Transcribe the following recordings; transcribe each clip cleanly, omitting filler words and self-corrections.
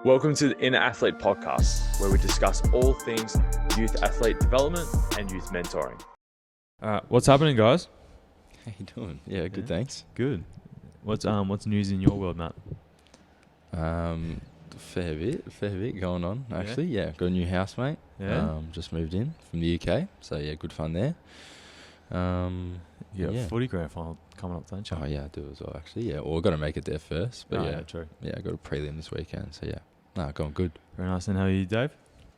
Welcome to the Inner Athlete Podcast, where we discuss all things youth athlete development and youth mentoring. What's happening, guys? How you doing? Yeah, good, thanks. Good. What's news in your world, Matt? Fair bit going on, actually. Yeah, got a new housemate. Yeah? Just moved in from the UK, so yeah, good fun there. You got a footy grand final coming up, don't you? Oh, yeah, I do as well, actually. Yeah, well, I've got to make it there first, but yeah, true. Yeah, I got a prelim this weekend, so yeah. No, going good. Very nice. And how are you, Dave?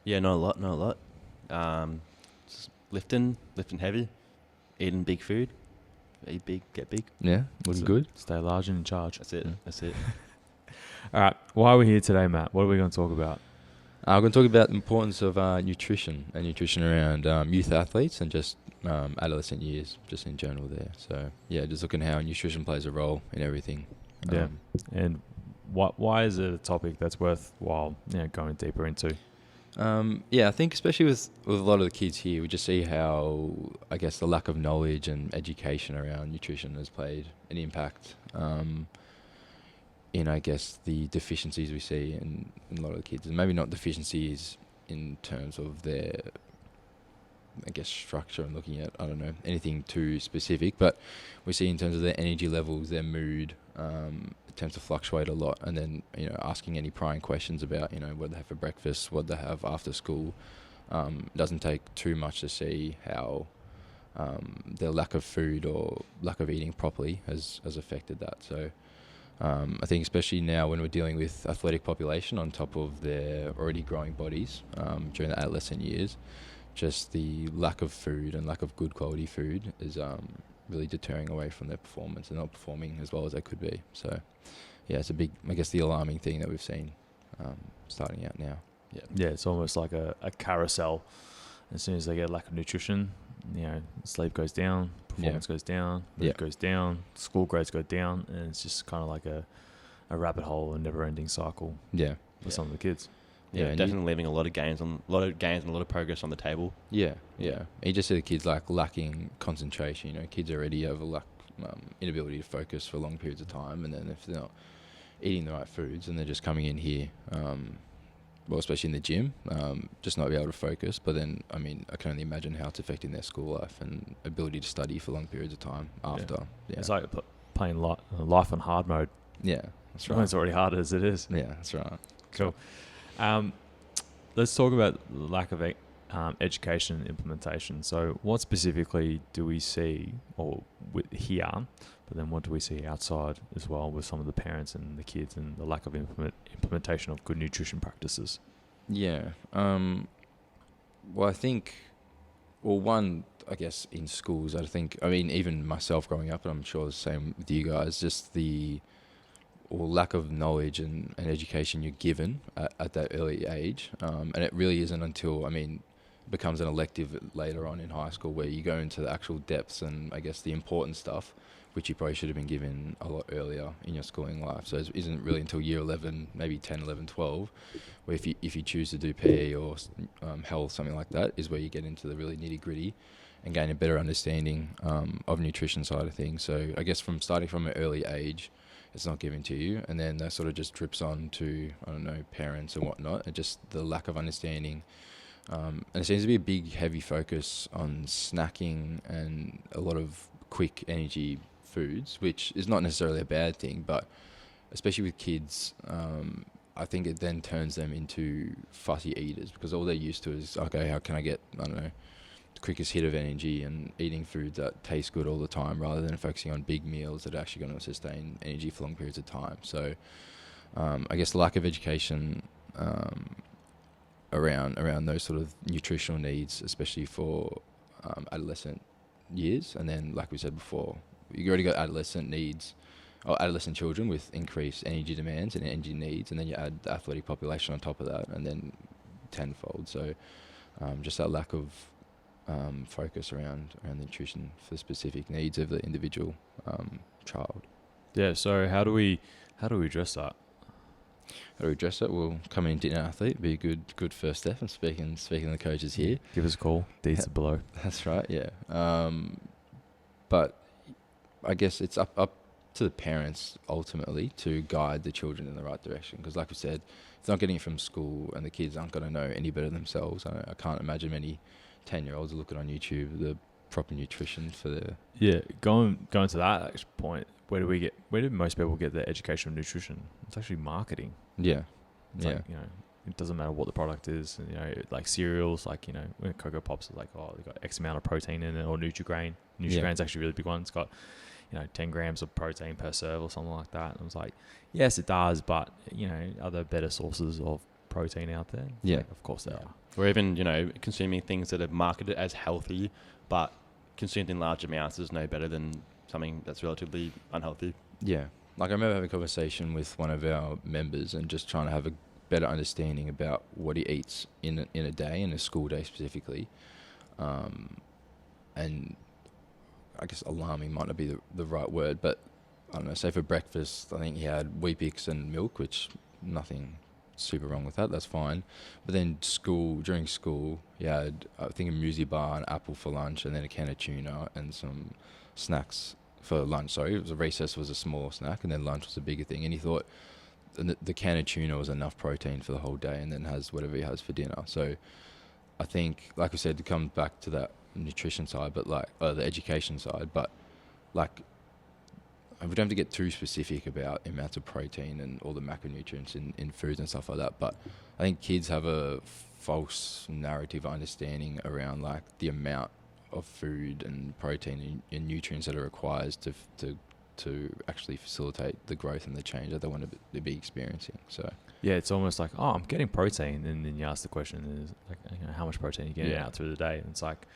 Yeah, not a lot. Just lifting heavy, eating big food. Eat big, get big. Yeah, looking good. Stay large and in charge. That's it. That's it. All right. Why are we here today, Matt? What are we going to talk about? I'm going to talk about the importance of nutrition around youth athletes and just adolescent years, just in general there. So, yeah, just looking at how nutrition plays a role in everything. Yeah. And why is it a topic that's worthwhile going deeper into? Yeah, I think especially with a lot of the kids here, we just see how, I guess, the lack of knowledge and education around nutrition has played an impact in, I guess, the deficiencies we see in a lot of the kids. And maybe not deficiencies in terms of their, I guess, structure and looking at, I don't know, anything too specific, but we see in terms of their energy levels, their mood, it tends to fluctuate a lot. And then, asking any prying questions about, what they have for breakfast, what they have after school, it doesn't take too much to see how their lack of food or lack of eating properly has affected that. So I think especially now when we're dealing with athletic population on top of their already growing bodies during the adolescent years, just the lack of food and lack of good quality food is really deterring away from their performance and not performing as well as they could be. So, yeah, it's a big, I guess, the alarming thing that we've seen starting out now. Yeah, it's almost like a carousel. As soon as they get lack of nutrition, sleep goes down, performance goes down, mood goes down, school grades go down, and it's just kind of like a rabbit hole, a never-ending cycle. For some of the kids. Yeah, definitely leaving a lot of gains and a lot of progress on the table. Yeah. You just see the kids lacking concentration. Kids already have inability to focus for long periods of time, and then if they're not eating the right foods, and they're just coming in here, especially in the gym, just not be able to focus. But then, I can only imagine how it's affecting their school life and ability to study for long periods of time after. Yeah. It's like playing life on hard mode. Yeah, that's right. It's already hard as it is. Yeah, that's right. Cool. Let's talk about lack of education and implementation. So what specifically do we see here, but then what do we see outside as well with some of the parents and the kids and the lack of implementation of good nutrition practices? Yeah. Well, I think, one, I guess in schools, even myself growing up, and I'm sure the same with you guys, just the lack of knowledge and education you're given at that early age. And it really isn't until, it becomes an elective later on in high school where you go into the actual depths and, I guess, the important stuff, which you probably should have been given a lot earlier in your schooling life. So it isn't really until year 11, maybe 10, 11, 12, where if you choose to do PE or health, something like that, is where you get into the really nitty-gritty and gain a better understanding of nutrition side of things. So I guess starting from an early age, it's not given to you, and then that sort of just drips on to, parents and whatnot, and just the lack of understanding. And it seems to be a big, heavy focus on snacking and a lot of quick energy foods, which is not necessarily a bad thing, but especially with kids, I think it then turns them into fussy eaters, because all they're used to is, okay, how can I get, the quickest hit of energy, and eating food that tastes good all the time, rather than focusing on big meals that are actually going to sustain energy for long periods of time. So I guess the lack of education around those sort of nutritional needs, especially for adolescent years. And then, like we said before, you already got adolescent needs, or adolescent children with increased energy demands and energy needs, and then you add the athletic population on top of that, and then tenfold. So just that lack of focus around the nutrition for the specific needs of the individual child. Yeah. So how do we address that? How do we address it? Well, coming into an athlete be a good first step. And speaking to the coaches here, give us a call. Deeds are below. That's right. Yeah. But I guess it's up to the parents ultimately to guide the children in the right direction. Because like we said, if they're not getting it from school and the kids aren't going to know any better themselves, I can't imagine many 10-year-olds are looking on YouTube the proper nutrition for their... Yeah, going to that actual point, where do most people get their education of nutrition? It's actually marketing. Yeah. It's like, you know, it doesn't matter what the product is. You know, like cereals, like, you know, when Cocoa Pops is like, oh, they've got X amount of protein in it, or Nutri-Grain. Nutri-Grain's actually a really big one. It's got, you know, 10 grams of protein per serve or something like that. And I was like, yes, it does, but, you know, are there better sources of protein out there? Yeah. Like, of course there are. Or even, you know, consuming things that are marketed as healthy, but consumed in large amounts is no better than something that's relatively unhealthy. Yeah. Like I remember having a conversation with one of our members and just trying to have a better understanding about what he eats in a day, in a school day specifically. And I guess alarming might not be the right word, but I don't know, say for breakfast, I think he had Weet-Bix and milk, which nothing super wrong with that, that's fine. But then during school, he had, I think, a muesli bar, an apple for lunch, and then a can of tuna and some snacks for lunch. Sorry, it was recess was a small snack, and then lunch was a bigger thing. And he thought the can of tuna was enough protein for the whole day, and then has whatever he has for dinner. So I think, like I said, to come back to that nutrition side, but like the education side, but like we don't have to get too specific about amounts of protein and all the macronutrients in foods and stuff like that. But I think kids have a false narrative understanding around like the amount of food and protein and nutrients that are required to actually facilitate the growth and the change that they want to be experiencing. So Yeah, it's almost like, oh, I'm getting protein, and then you ask the question, is like, you know, how much protein are you getting out through the day? And it's like,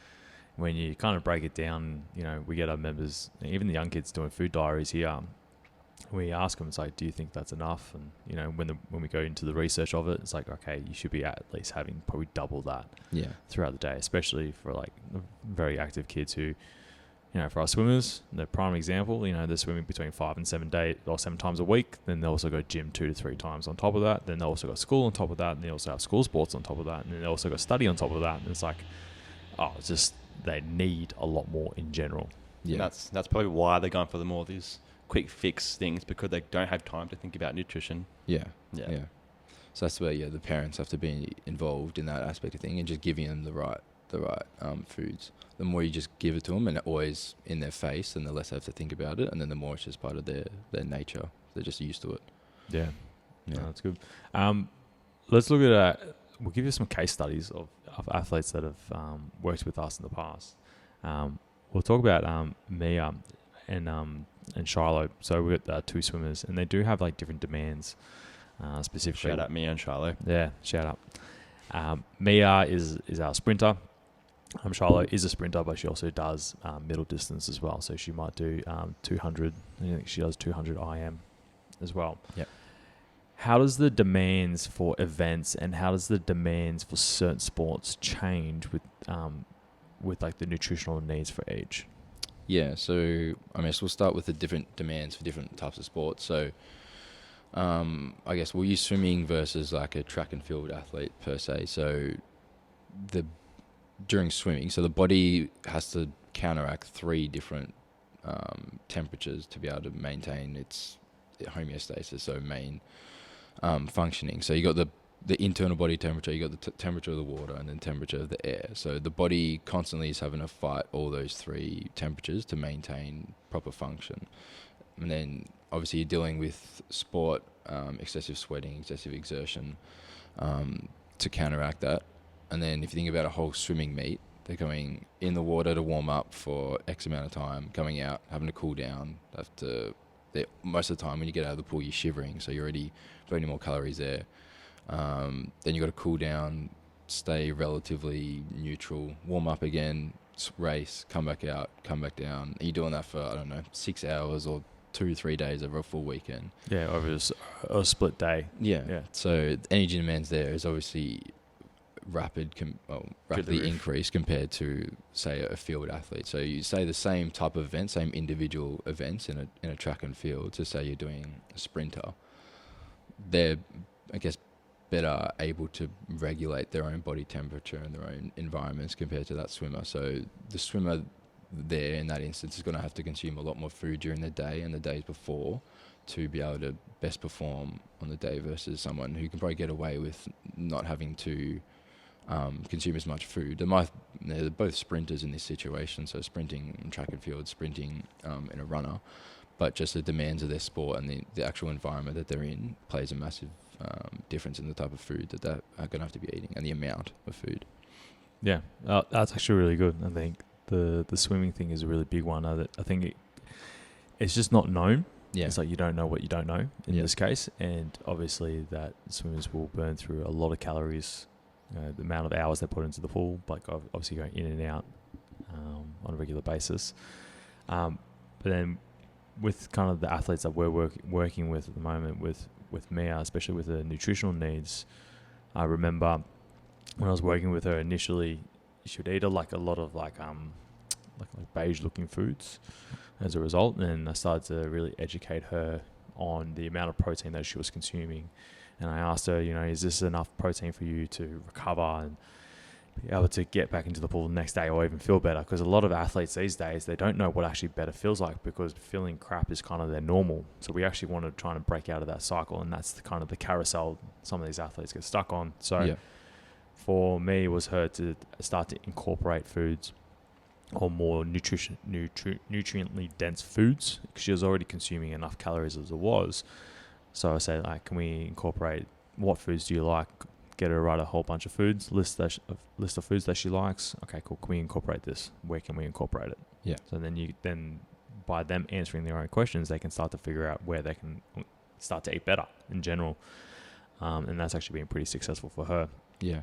when you kind of break it down, you know, we get our members, even the young kids doing food diaries here. We ask them, it's like, do you think that's enough? And, you know, when we go into the research of it, it's like, okay, you should be at least having probably double that throughout the day, especially for like very active kids who, you know, for our swimmers, the prime example, you know, they're swimming between 5 and 7 times a week. Then they also go gym 2 to 3 times on top of that. Then they also got school on top of that. And they also have school sports on top of that. And then they also got study on top of that. And it's like, oh, it's just, they need a lot more in general. yeah, That's probably why they're going for the more of these quick fix things, because they don't have time to think about nutrition. yeah. So that's where the parents have to be involved in that aspect of thing and just giving them the right foods. The more you just give it to them and always in their face, then the less they have to think about it, and then the more it's just part of their nature. They're just used to it. Yeah, no, that's good. Let's look at we'll give you some case studies of athletes that have worked with us in the past. We'll talk about Mia and Shiloh. So we've got 2 swimmers, and they do have like different demands. Specifically, Shout out Mia and Shiloh. Yeah, shout out. Mia is our sprinter. Shiloh is a sprinter, but she also does middle distance as well. So she might do 200. I think she does 200 IM as well. Yep. How does the demands for events and how does the demands for certain sports change with like the nutritional needs for each? Yeah, so I mean, so we'll start with the different demands for different types of sports. So I guess we'll use swimming versus like a track and field athlete per se. So during swimming, so the body has to counteract 3 different temperatures to be able to maintain its homeostasis, so main functioning. So you got the internal body temperature, you got the temperature of the water, and then temperature of the air. So the body constantly is having to fight all those 3 temperatures to maintain proper function. And then obviously you're dealing with sport, excessive sweating, excessive exertion to counteract that. And then if you think about a whole swimming meet, they're going in the water to warm up for X amount of time, coming out, having to cool down. Most of the time when you get out of the pool, you're shivering, so you're already burning more calories there. Then you got to cool down, stay relatively neutral, warm up again, race, come back out, come back down. And you're doing that for, 6 hours or 2-3 days over a full weekend. Yeah, over a split day. Yeah. So the energy demands there is obviously rapidly increased compared to, say, a field athlete. So you say the same type of event, same individual events in a track and field. So say you're doing a sprinter, they're, I guess, better able to regulate their own body temperature and their own environments compared to that swimmer. So the swimmer, there in that instance is going to have to consume a lot more food during the day and the days before to be able to best perform on the day versus someone who can probably get away with not having to consume as much food. They're both sprinters in this situation, so sprinting in track and field, sprinting in a runner, but just the demands of their sport and the actual environment that they're in plays a massive difference in the type of food that they are going to have to be eating and the amount of food. Yeah, that's actually really good. I think the swimming thing is a really big one. I think it's just not known. Yeah. It's like you don't know what you don't know in Yeah. this case. And obviously that swimmers will burn through a lot of calories, the amount of hours they put into the pool, like obviously going in and out on a regular basis. But then with kind of the athletes that we're working with at the moment with Mia, especially with the nutritional needs, I remember when I was working with her initially, she would eat a lot of like beige looking foods as a result. And I started to really educate her on the amount of protein that she was consuming. And I asked her, is this enough protein for you to recover and be able to get back into the pool the next day or even feel better? Because a lot of athletes these days, they don't know what actually better feels like because feeling crap is kind of their normal. So we actually want to try and break out of that cycle. And that's kind of the carousel some of these athletes get stuck on. So for me, it was her to start to incorporate foods or more nutriently dense foods because she was already consuming enough calories as it was. So I say, can we incorporate what foods do you like? Get her to write a whole bunch of foods, list of foods that she likes. Okay, cool. Can we incorporate this? Where can we incorporate it? Yeah. So then by them answering their own questions, they can start to figure out where they can start to eat better in general. And that's actually been pretty successful for her. Yeah.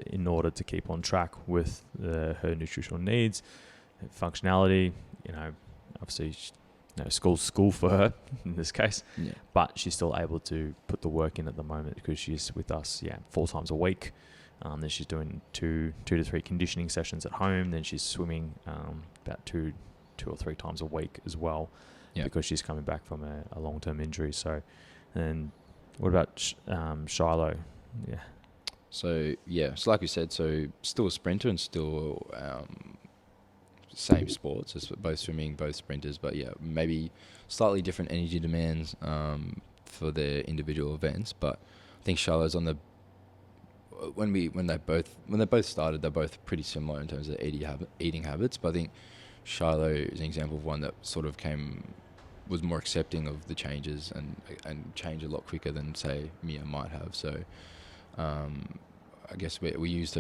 In order to keep on track with her nutritional needs, functionality, obviously, school for her in this case, but she's still able to put the work in at the moment because she's with us, 4 times a week. Then she's doing 2 to 3 conditioning sessions at home. Then she's swimming about 2 or 3 times a week as well, because she's coming back from a long-term injury. So, and what about Shiloh? Yeah. So like we said, still a sprinter and still same sports as both swimming, both sprinters, but maybe slightly different energy demands for their individual events. But I think Shiloh's on the when they both started, they're both pretty similar in terms of eating habits. But I think Shiloh is an example of one that sort of was more accepting of the changes and changed a lot quicker than say Mia might have. So I guess we used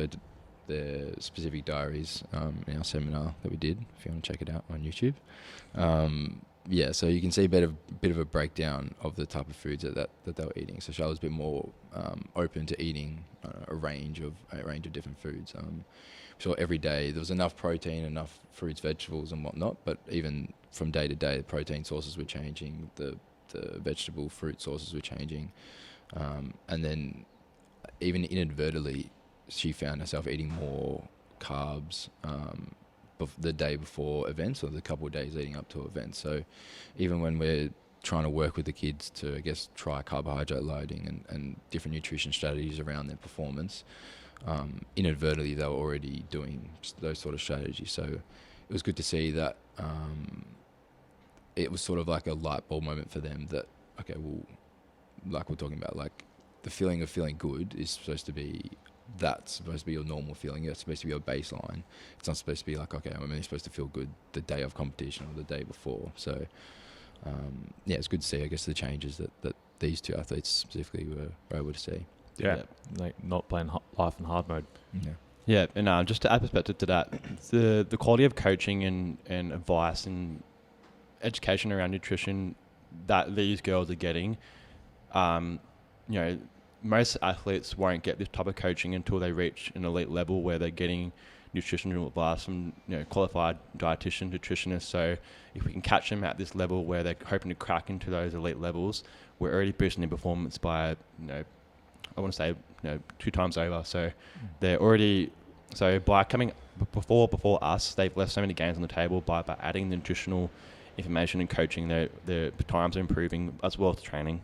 the specific diaries in our seminar that we did, if you want to check it out on YouTube. So you can see a bit of a breakdown of the type of foods that they were eating. So Charlotte's a bit more open to eating a range of different foods. So every day there was enough protein, enough fruits, vegetables and whatnot, but even from day to day, the protein sources were changing, the vegetable fruit sources were changing. And then even inadvertently, she found herself eating more carbs the day before events or the couple of days leading up to events. So even when we're trying to work with the kids to, I guess, try carbohydrate loading and different nutrition strategies around their performance, inadvertently they were already doing those sort of strategies. So it was good to see that it was sort of like a light bulb moment for them that, okay, well, like we're talking about, like the feeling of feeling good is supposed to be your normal feeling. It's supposed to be your baseline. It's not supposed to be like, okay, I'm only supposed to feel good the day of competition or the day before. So, it's good to see, I guess, the changes that these 2 athletes specifically were able to see. Yeah. Like not playing life in hard mode. Yeah, and just to add perspective to that, the quality of coaching and advice and education around nutrition that these girls are getting, most athletes won't get this type of coaching until they reach an elite level where they're getting nutritional advice from qualified dietitian, nutritionists. So if we can catch them at this level where they're hoping to crack into those elite levels, we're already boosting their performance by, I want to say, 2 times over. So they're already, by coming before us, they've left so many gains on the table by adding the nutritional information and coaching. Their times are improving as well as training.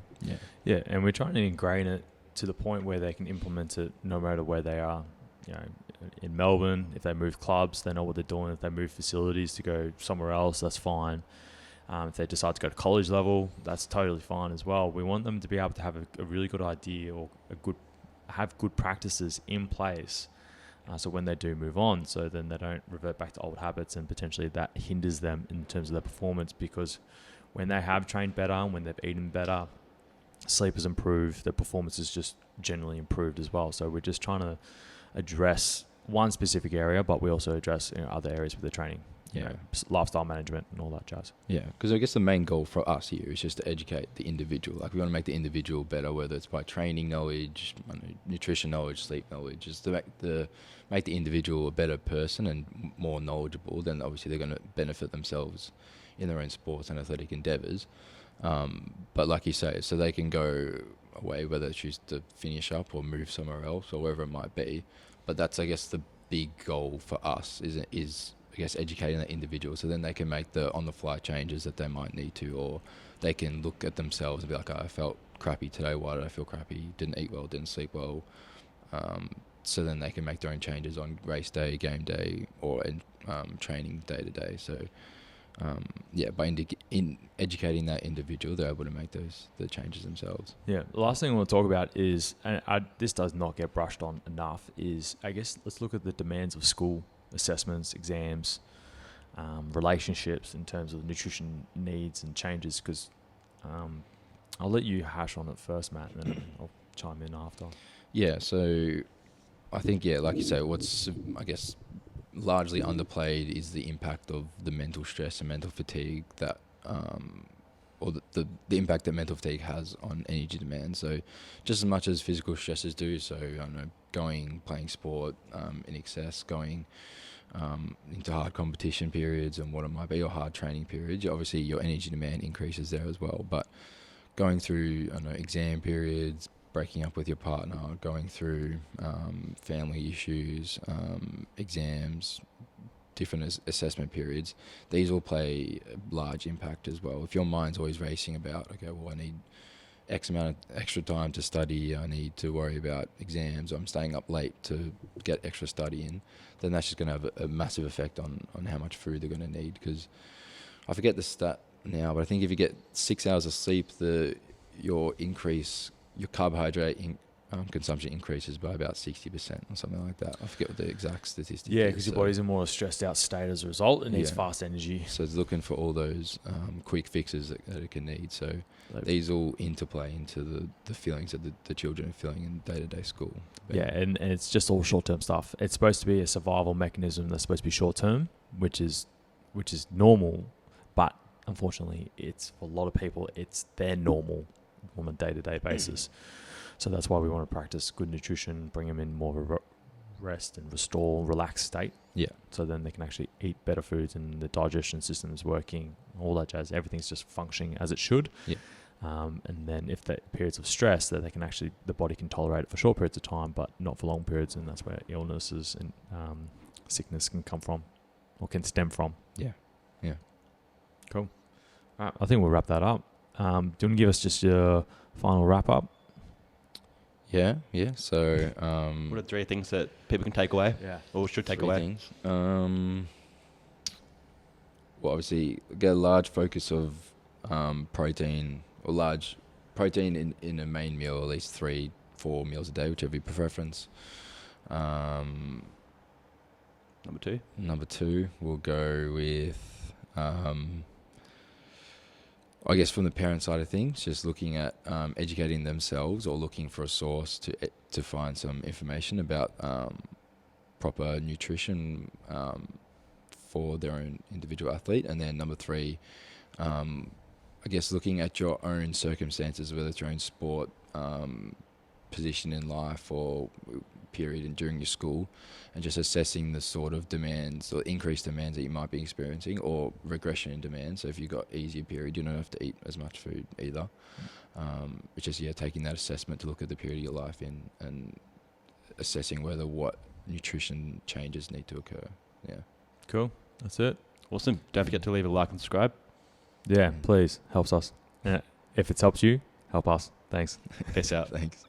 Yeah, and we're trying to ingrain it to the point where they can implement it no matter where they are in Melbourne, if they move clubs, they know what they're doing. If they move facilities to go somewhere else, that's fine. If they decide to go to college level, that's totally fine as well. We want them to be able to have a really good idea or have good practices in place. So when they do move on, so then they don't revert back to old habits, and potentially that hinders them in terms of their performance, because when they have trained better, when they've eaten better, sleep has improved, their performance is just generally improved as well. So we're just trying to address one specific area, but we also address other areas with the training, lifestyle management and all that jazz. Yeah, because I guess the main goal for us here is just to educate the individual. Like, we want to make the individual better, whether it's by training knowledge, nutrition knowledge, sleep knowledge, just to make the individual a better person and more knowledgeable. Then obviously they're going to benefit themselves in their own sports and athletic endeavours. But like you say, so they can go away, whether they choose to finish up or move somewhere else or wherever it might be. But that's, I guess, the big goal for us is I guess, educating that individual, so then they can make the on-the-fly changes that they might need to, or they can look at themselves and be like, I felt crappy today. Why did I feel crappy? Didn't eat well, didn't sleep well. So then they can make their own changes on race day, game day, or training day to day. So by in educating that individual, they're able to make the changes themselves. Yeah, the last thing I want to talk about is, and this does not get brushed on enough, is I guess let's look at the demands of school, assessments, exams, relationships in terms of nutrition needs and changes, because I'll let you hash on it first, Matt, and then I'll chime in after. Yeah, so I think, like you say, what's, I guess, largely underplayed is the impact of the mental stress and mental fatigue that, or the impact that mental fatigue has on energy demand. So just as much as physical stresses do, so I don't know, playing sport in excess, going into hard competition periods and what it might be, or hard training periods, obviously your energy demand increases there as well. But going through, I don't know, exam periods, breaking up with your partner, going through family issues, exams, different assessment periods, these all play a large impact as well. If your mind's always racing about, okay, well, I need X amount of extra time to study, I need to worry about exams, I'm staying up late to get extra study in, then that's just going to have a massive effect on how much food they're going to need. Because I forget the stat now, but I think if you get 6 hours of sleep, your carbohydrate consumption increases by about 60% or something like that. I forget what the exact statistic is. Yeah, because your body's in more a stressed out state as a result. It needs Yeah. fast energy. So it's looking for all those quick fixes that it can need. So these all interplay into the feelings that the children are feeling in day-to-day school. Yeah, and it's just all short-term stuff. It's supposed to be a survival mechanism that's supposed to be short-term, which is normal, but unfortunately, it's for a lot of people, it's their normal on a day-to-day basis. So that's why we want to practice good nutrition, bring them in more of a rest and restore, relaxed state. Yeah. So then they can actually eat better foods and the digestion system is working, all that jazz. Everything's just functioning as it should. Yeah. And then if the periods of stress, that the body can tolerate it for short periods of time, but not for long periods. And that's where illnesses and sickness can come from, or can stem from. Yeah. Yeah. Cool. All right, I think we'll wrap that up. Do you want to give us just your final wrap up? Yeah. So, What are 3 things that people can take away? Yeah. Or should take 3 away? things. Well, obviously, get a large focus of protein, or large protein in a main meal, at least 3-4 meals a day, whichever your preference. Number 2? Number 2, we'll go with, I guess from the parent side of things, just looking at educating themselves, or looking for a source to find some information about proper nutrition for their own individual athlete. And then number 3, I guess looking at your own circumstances, whether it's your own sport, position in life, or period and during your school, and just assessing the sort of demands or increased demands that you might be experiencing, or regression in demand. So if you've got easier period, you don't have to eat as much food either. It's just taking that assessment to look at the period of your life in, and assessing what nutrition changes need to occur. Yeah. Cool. That's it. Awesome. Don't forget to leave a like and subscribe. Yeah, please. Helps us. If it's helped you, help us. Thanks. Peace out. Thanks.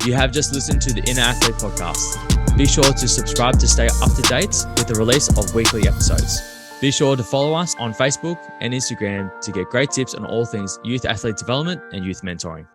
You have just listened to the Inner Athlete podcast. Be sure to subscribe to stay up to date with the release of weekly episodes. Be sure to follow us on Facebook and Instagram to get great tips on all things youth athlete development and youth mentoring.